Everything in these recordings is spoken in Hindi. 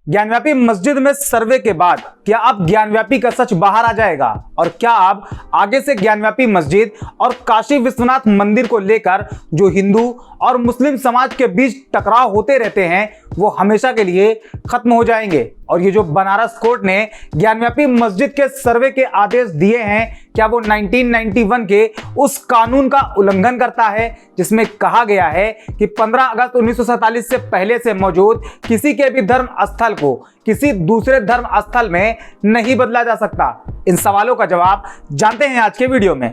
ज्ञानव्यापी मस्जिद में सर्वे के बाद क्या अब ज्ञानव्यापी का सच बाहर आ जाएगा और क्या अब आगे से ज्ञानव्यापी मस्जिद और काशी विश्वनाथ मंदिर को लेकर जो हिंदू और मुस्लिम समाज के बीच टकराव होते रहते हैं वो हमेशा के लिए खत्म हो जाएंगे। और ये जो बनारस कोर्ट ने ज्ञानव्यापी मस्जिद के सर्वे के आदेश दिए हैं क्या वो 1991 के उस कानून का उल्लंघन करता है जिसमें कहा गया है कि 15 अगस्त 1947 से पहले से मौजूद किसी के भी धर्म स्थल को किसी दूसरे धर्म स्थल में नहीं बदला जा सकता। इन सवालों का जवाब जानते हैं आज के वीडियो में।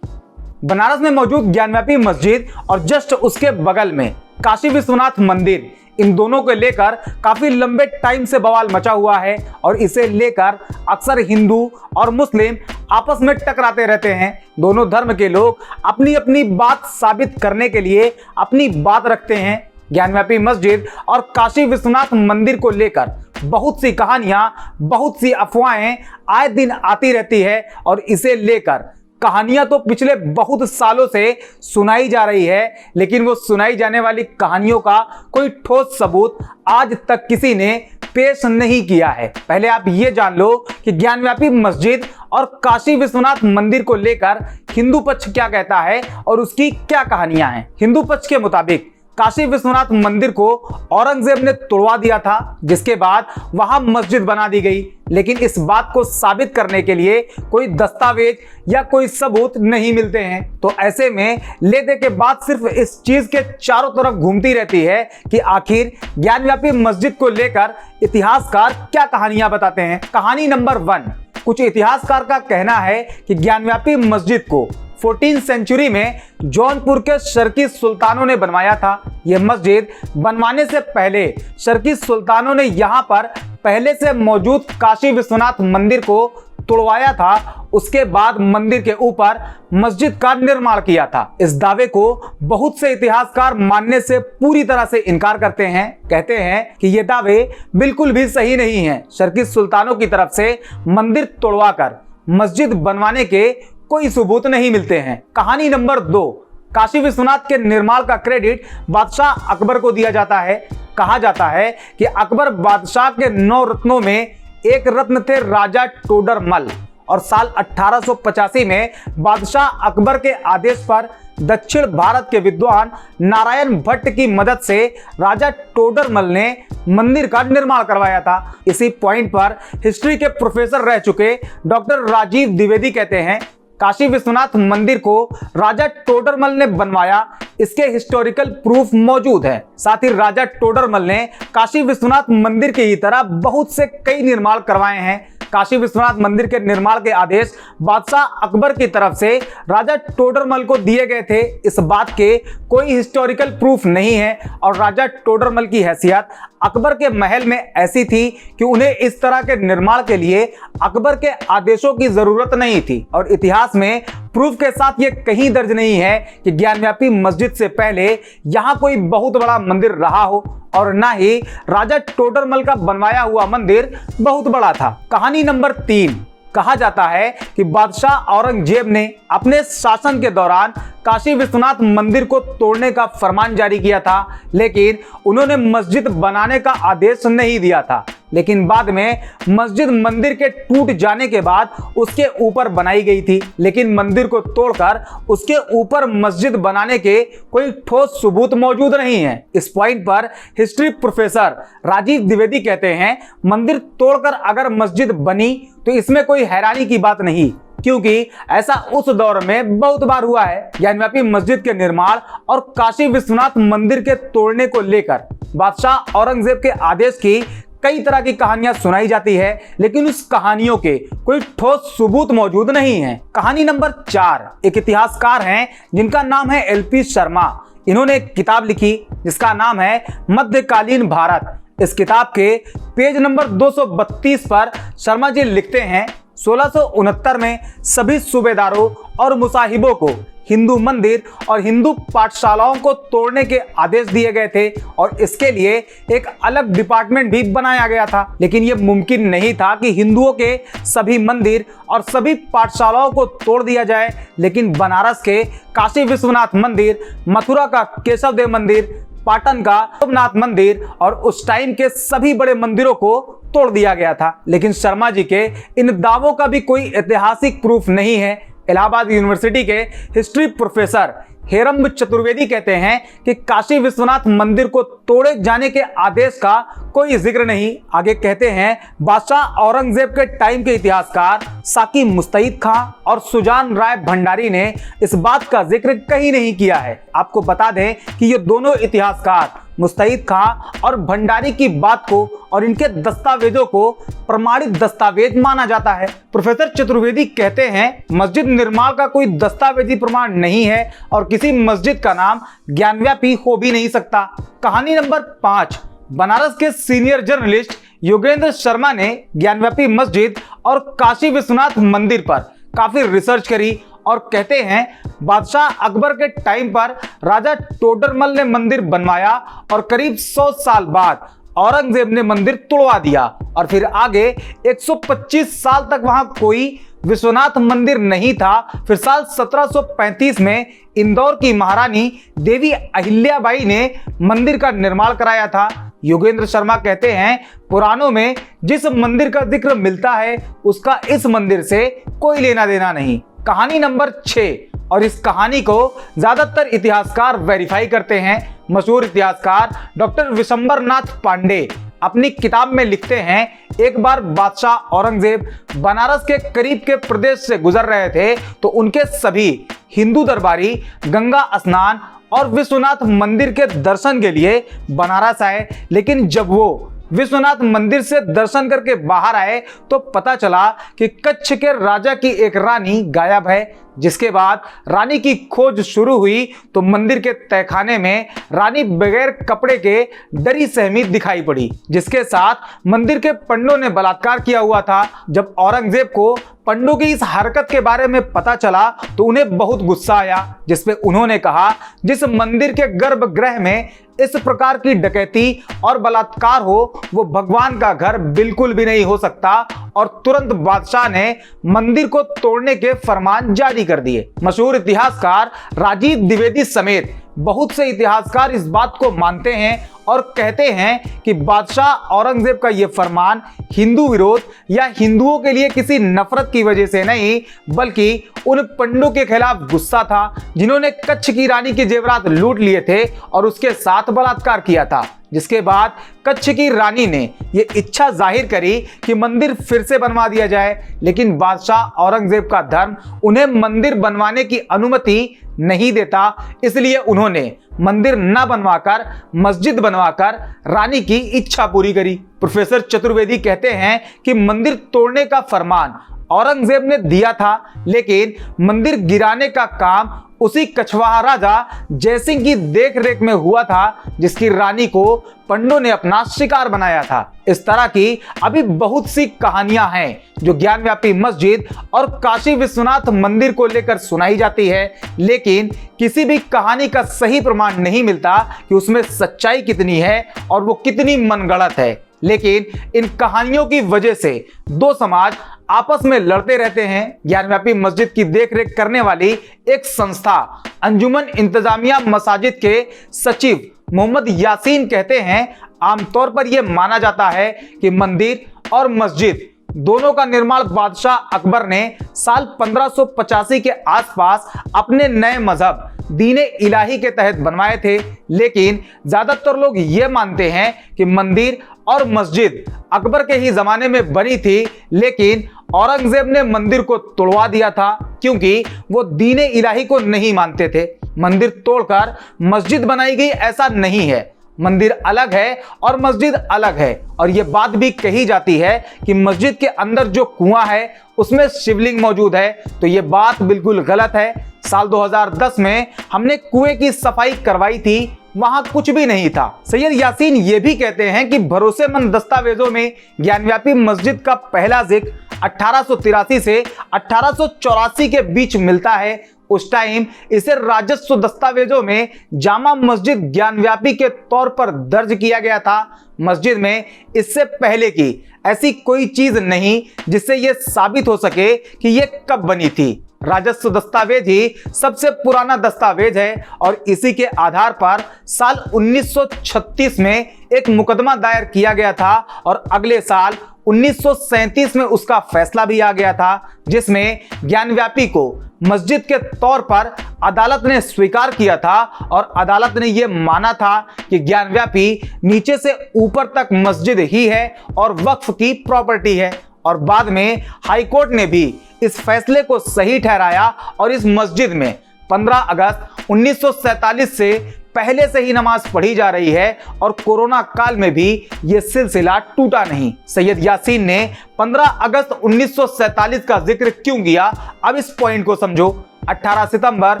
बनारस में मौजूद ज्ञानव्यापी मस्जिद और जस्ट उसके बगल में काशी विश्वनाथ मंदिर, इन दोनों को लेकर काफी लंबे टाइम से बवाल मचा हुआ है और इसे लेकर अक्सर हिंदू और मुस्लिम आपस में टकराते रहते हैं। दोनों धर्म के लोग अपनी अपनी बात साबित करने के लिए अपनी बात रखते हैं। ज्ञानव्यापी मस्जिद और काशी विश्वनाथ मंदिर को लेकर बहुत सी कहानियां, बहुत सी अफवाहें आए दिन आती रहती है और इसे लेकर कहानियां तो पिछले बहुत सालों से सुनाई जा रही है, लेकिन वो सुनाई जाने वाली कहानियों का कोई ठोस सबूत आज तक किसी ने पेश नहीं किया है। पहले आप ये जान लो कि ज्ञानव्यापी मस्जिद और काशी विश्वनाथ मंदिर को लेकर हिंदू पक्ष क्या कहता है और उसकी क्या कहानियां हैं। हिंदू पक्ष के मुताबिक काशी विश्वनाथ मंदिर को औरंगजेब ने तोड़वा दिया था, जिसके बाद वहां मस्जिद बना दी गई, लेकिन इस बात को साबित करने के लिए कोई दस्तावेज या कोई सबूत नहीं मिलते हैं। तो ऐसे में ले दे के बात सिर्फ इस चीज के चारों तरफ घूमती रहती है कि आखिर ज्ञानव्यापी मस्जिद को लेकर इतिहासकार क्या कहानियां बताते हैं। कहानी नंबर 1, कुछ इतिहासकार का कहना है कि ज्ञानव्यापी मस्जिद को 14वीं सेंचुरी में जौनपुर के शर्की सुल्तानों ने बनवाया था। यह मस्जिद बनवाने से पहले शर्की सुल्तानों ने यहां पर पहले से मौजूद काशी विश्वनाथ मंदिर को तोड़वाया था। उसके बाद मंदिर के ऊपर मस्जिद का निर्माण किया था। इस दावे को बहुत से इतिहासकार मानने से पूरी तरह से इनकार करते हैं। कहते हैं कि ये दावे बिल्कुल भी सही नहीं है। शर्की सुल्तानों की तरफ से मंदिर तोड़वाकर मस्जिद बनवाने के कोई सबूत नहीं मिलते हैं। कहानी नंबर 2, काशी विश्वनाथ के निर्माण का क्रेडिट बादशाह अकबर को दिया जाता है। कहा जाता है कि अकबर बादशाह के 9 रत्नों में एक रत्न थे राजा टोडरमल, और साल 1885 में बादशाह अकबर के आदेश पर दक्षिण भारत के विद्वान नारायण भट्ट की मदद से राजा टोडरमल ने मंदिर का निर्माण करवाया था। इसी पॉइंट पर हिस्ट्री के प्रोफेसर रह चुके डॉक्टर राजीव द्विवेदी कहते हैं काशी विश्वनाथ मंदिर को राजा टोडरमल ने बनवाया, इसके हिस्टोरिकल प्रूफ मौजूद है। साथ ही राजा टोडरमल ने काशी विश्वनाथ मंदिर की तरह बहुत से कई निर्माण करवाए हैं। काशी विश्वनाथ मंदिर के निर्माण के आदेश बादशाह अकबर की तरफ से राजा टोडरमल को दिए गए थे, इस बात के कोई हिस्टोरिकल प्रूफ नहीं है। और राजा टोडरमल की हैसियत अकबर के महल में ऐसी थी कि उन्हें इस तरह के निर्माण के लिए अकबर के आदेशों की जरूरत नहीं थी। और इतिहास में प्रूफ के साथ ये कहीं दर्ज नहीं है कि ज्ञानव्यापी मस्जिद से पहले यहाँ कोई बहुत बड़ा मंदिर रहा हो, और ना ही राजा टोडरमल का बनवाया हुआ मंदिर बहुत बड़ा था। कहानी नंबर 3, कहा जाता है कि बादशाह औरंगजेब ने अपने शासन के दौरान काशी विश्वनाथ मंदिर को तोड़ने का फरमान जारी किया था, लेकिन उन्होंने मस्जिद बनाने का आदेश नहीं दिया था। लेकिन बाद में मस्जिद मंदिर के टूट जाने के बाद उसके ऊपर बनाई गई थी, लेकिन मंदिर को तोड़कर उसके ऊपर मस्जिद बनाने के कोई ठोस सबूत मौजूद नहीं है। इस पॉइंट पर हिस्ट्री प्रोफेसर राजीव द्विवेदी कहते हैं मंदिर तोड़कर अगर मस्जिद बनी तो इसमें कोई हैरानी की बात नहीं, क्योंकि ऐसा उस दौर में बहुत बार हुआ है। ज्ञानव्यापी मस्जिद के निर्माण और काशी विश्वनाथ मंदिर के तोड़ने को लेकर बादशाह औरंगजेब के आदेश की कई तरह की कहानियां सुनाई जाती है, लेकिन उस कहानियों के कोई ठोस सबूत मौजूद नहीं है। कहानी नंबर 4, एक इतिहासकार हैं जिनका नाम है LP शर्मा। इन्होंने एक किताब लिखी जिसका नाम है मध्यकालीन भारत। इस किताब के पेज नंबर 232 पर शर्मा जी लिखते हैं 1669 में सभी सूबेदारों और मुसाहिबों को हिंदू मंदिर और हिंदू पाठशालाओं को तोड़ने के आदेश दिए गए थे और इसके लिए एक अलग डिपार्टमेंट भी बनाया गया था। लेकिन यह मुमकिन नहीं था कि हिंदुओं के सभी मंदिर और सभी पाठशालाओं को तोड़ दिया जाए। लेकिन बनारस के काशी विश्वनाथ मंदिर, मथुरा का केशव देव मंदिर, पाटन का सोमनाथ मंदिर और उस टाइम के सभी बड़े मंदिरों को तोड़ दिया गया था। लेकिन शर्मा जी के इन दावों का भी कोई ऐतिहासिक प्रूफ नहीं है। इलाहाबाद यूनिवर्सिटी के हिस्ट्री प्रोफेसर हेरम्ब चतुर्वेदी कहते हैं कि काशी विश्वनाथ मंदिर को तोड़े जाने के आदेश का कोई जिक्र नहीं। आगे कहते हैं, बादशाह औरंगजेब के टाइम के इतिहासकार साकी मुस्तैद खां और सुजान राय भंडारी ने इस बात का जिक्र कहीं नहीं किया है। आपको बता दें कि ये दोनों इतिहासकार मुस्तैद खां और भंडारी की बात को और इनके दस्तावेजों को प्रमाणित दस्तावेज माना जाता है। प्रोफेसर चतुर्वेदी कहते हैं, मस्जिद निर्माण का कोई दस्तावेजी प्रमाण नहीं है और किसी मस्जिद का नाम ज्ञानव्यापी हो भी नहीं सकता। कहानी नंबर 5, बनारस के सीनियर जर्नलिस्ट योगेंद्र शर्मा ने ज्ञानव्यापी मस्जिद और काशी विश्वनाथ मंदिर पर काफी रिसर्च करी और कहते हैं, बादशाह अकबर के टाइम पर राजा टोडरमल ने मंदिर बनवाया और करीब 100 साल बाद औरंगजेब ने मंदिर तोड़वा दिया और फिर आगे 125 साल तक वहां कोई विश्वनाथ मंदिर नहीं था। फिर साल 1735 में इंदौर की महारानी देवी अहिल्याबाई ने मंदिर का निर्माण कराया था। योगेंद्र शर्मा कहते हैं, पुराणों में जिस मंदिर का जिक्र मिलता है उसका इस मंदिर से कोई लेना देना नहीं। कहानी नंबर 6, और इस कहानी को ज्यादातर इतिहासकार वेरीफाई करते हैं। मशहूर इतिहासकार डॉक्टर विशंबर नाथ पांडे अपनी किताब में लिखते हैं, एक बार बादशाह औरंगजेब बनारस के करीब के प्रदेश से गुजर रहे थे तो उनके सभी हिंदू दरबारी गंगा स्नान और विश्वनाथ मंदिर के दर्शन के लिए बनारस आए। लेकिन जब वो विश्वनाथ मंदिर से दर्शन करके बाहर आए तो पता चला कि कच्छ के राजा की एक रानी गायब है। जिसके बाद रानी की खोज शुरू हुई तो मंदिर के तहखाने में रानी बगैर कपड़े के डरी सहमी दिखाई पड़ी, जिसके साथ मंदिर के पंडों ने बलात्कार किया हुआ था। जब औरंगजेब को पंडों की इस हरकत के बारे में पता चला तो उन्हें बहुत गुस्सा आया, जिसपे उन्होंने कहा, जिस मंदिर के गर्भगृह में इस प्रकार की डकैती और बलात्कार हो वो भगवान का घर बिल्कुल भी नहीं हो सकता। और तुरंत बादशाह ने मंदिर को तोड़ने के फरमान जारी कर दिए। मशहूर इतिहासकार राजीव द्विवेदी समेत बहुत से इतिहासकार इस बात को मानते हैं और कहते हैं कि बादशाह औरंगजेब का यह फरमान हिंदू विरोध या हिंदुओं के लिए किसी नफरत की वजह से नहीं बल्कि उन पंडों के खिलाफ गुस्सा था जिन्होंने कच्छ की रानी के जेवरात लूट लिए थे और उसके साथ बलात्कार किया था। जिसके बाद कच्छ की रानी ने यह इच्छा जाहिर करी कि मंदिर फिर से बनवा दिया जाए, लेकिन बादशाह औरंगजेब का धर्म उन्हें मंदिर बनवाने की अनुमति नहीं देता। इसलिए उन्होंने मंदिर न बनवाकर मस्जिद बनवाकर रानी की इच्छा पूरी करी। प्रोफेसर चतुर्वेदी कहते हैं कि मंदिर तोड़ने का फरमान औरंगजेब ने दिया था, लेकिन मंदिर गिराने का काम उसी कछवाहा राजा जयसिंह की देखरेख में हुआ था जिसकी रानी को पंडों ने अपना शिकार बनाया था। इस तरह की अभी बहुत सी कहानियां हैं जो ज्ञानव्यापी मस्जिद और काशी विश्वनाथ मंदिर को लेकर सुनाई जाती है, लेकिन किसी भी कहानी का सही प्रमाण नहीं मिलता कि उसमें सच्चाई कितनी है और वो कितनी मनगढ़ंत है। लेकिन इन कहानियों की वजह से दो समाज आपस में लड़ते रहते हैं। ज्ञानव्यापी मस्जिद की देखरेख करने वाली एक संस्था अंजुमन इंतजामिया मसाजिद के सचिव मोहम्मद यासीन कहते हैं, आमतौर पर यह माना जाता है कि मंदिर और मस्जिद दोनों का निर्माण बादशाह अकबर ने साल 1585 के आसपास अपने नए मजहब दीने इलाही के तहत बनवाए थे। लेकिन ज्यादातर लोग ये मानते हैं कि मंदिर और मस्जिद अकबर के ही जमाने में बनी थी, लेकिन औरंगजेब ने मंदिर को तोड़वा दिया था क्योंकि वो दीने इलाही को नहीं मानते थे। मंदिर तोड़कर मस्जिद बनाई गई ऐसा नहीं है, मंदिर अलग है और मस्जिद अलग है। और यह बात भी कही जाती है कि मस्जिद के अंदर जो कुआं है उसमें शिवलिंग मौजूद है, तो यह बात बिल्कुल गलत है। साल 2010 में हमने कुएं की सफाई करवाई थी, वहां कुछ भी नहीं था। सैयद यासीन ये भी कहते हैं कि भरोसेमंद दस्तावेजों में ज्ञानव्यापी मस्जिद का पहला जिक्र 1883 से 1884 के बीच मिलता है। उस टाइम इसे राजस्व दस्तावेजों में जामा मस्जिद ज्ञानव्यापी के तौर पर दर्ज किया गया था। मस्जिद में इससे पहले की ऐसी कोई चीज नहीं जिससे यह साबित हो सके कि यह कब बनी थी। राजस्व दस्तावेज ही सबसे पुराना दस्तावेज है और इसी के आधार पर साल 1936 में एक मुकदमा दायर किया गया था और अगले साल 1937 में उसका फैसला भी आ गया था, जिसमें ज्ञानव्यापी को मस्जिद के तौर पर अदालत ने स्वीकार किया था और अदालत ने यह माना था कि ज्ञानव्यापी नीचे से ऊपर तक मस्जिद ही है और वक्फ की प्रॉपर्टी है। और बाद में हाईकोर्ट ने भी इस फैसले को सही ठहराया और इस मस्जिद में 15 अगस्त 1947 से पहले से ही नमाज पढ़ी जा रही है और कोरोना काल में भी यह सिलसिला टूटा नहीं। सैयद यासीन ने 15 अगस्त 1947 का जिक्र क्यों किया, अब इस पॉइंट को समझो। 18 सितंबर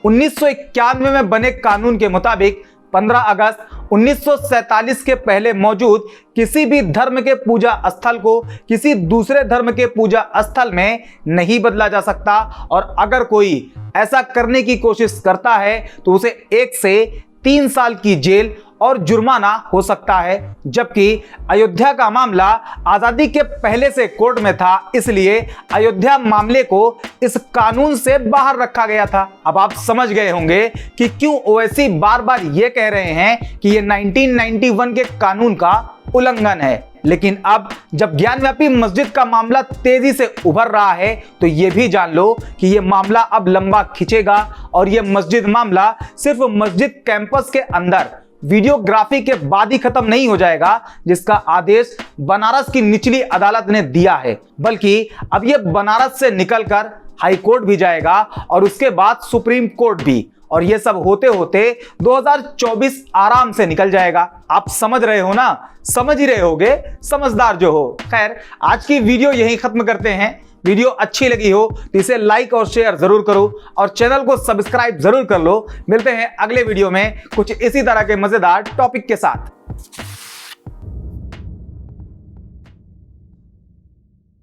1991 में बने कानून के मुताबिक 15 अगस्त 1947 के पहले मौजूद किसी भी धर्म के पूजा स्थल को किसी दूसरे धर्म के पूजा स्थल में नहीं बदला जा सकता और अगर कोई ऐसा करने की कोशिश करता है तो उसे 1 से 3 साल की जेल और जुर्माना हो सकता है। जबकि अयोध्या का मामला आजादी के पहले से कोर्ट में था, इसलिए अयोध्या मामले को इस कानून से बाहर रखा गया था। अब आप समझ गए होंगे कि क्यों ओवैसी बार बार ये कह रहे हैं कि ये 1991 के कानून का उल्लंघन है। लेकिन अब जब ज्ञानव्यापी मस्जिद का मामला तेजी से उभर रहा है तो यह भी जान लो कि यह मामला अब लंबा खिंचेगा और यह मस्जिद मामला सिर्फ मस्जिद कैंपस के अंदर वीडियोग्राफी के बाद ही खत्म नहीं हो जाएगा, जिसका आदेश बनारस की निचली अदालत ने दिया है, बल्कि अब यह बनारस से निकलकर हाई कोर्ट भी जाएगा और उसके बाद सुप्रीम कोर्ट भी, और ये सब होते होते 2024 आराम से निकल जाएगा। आप समझ रहे हो ना, समझ ही रहे होगे, समझदार जो हो। खैर, आज की वीडियो यहीं खत्म करते हैं। वीडियो अच्छी लगी हो तो इसे लाइक और शेयर जरूर करो और चैनल को सब्सक्राइब जरूर कर लो। मिलते हैं अगले वीडियो में कुछ इसी तरह के मजेदार टॉपिक के साथ।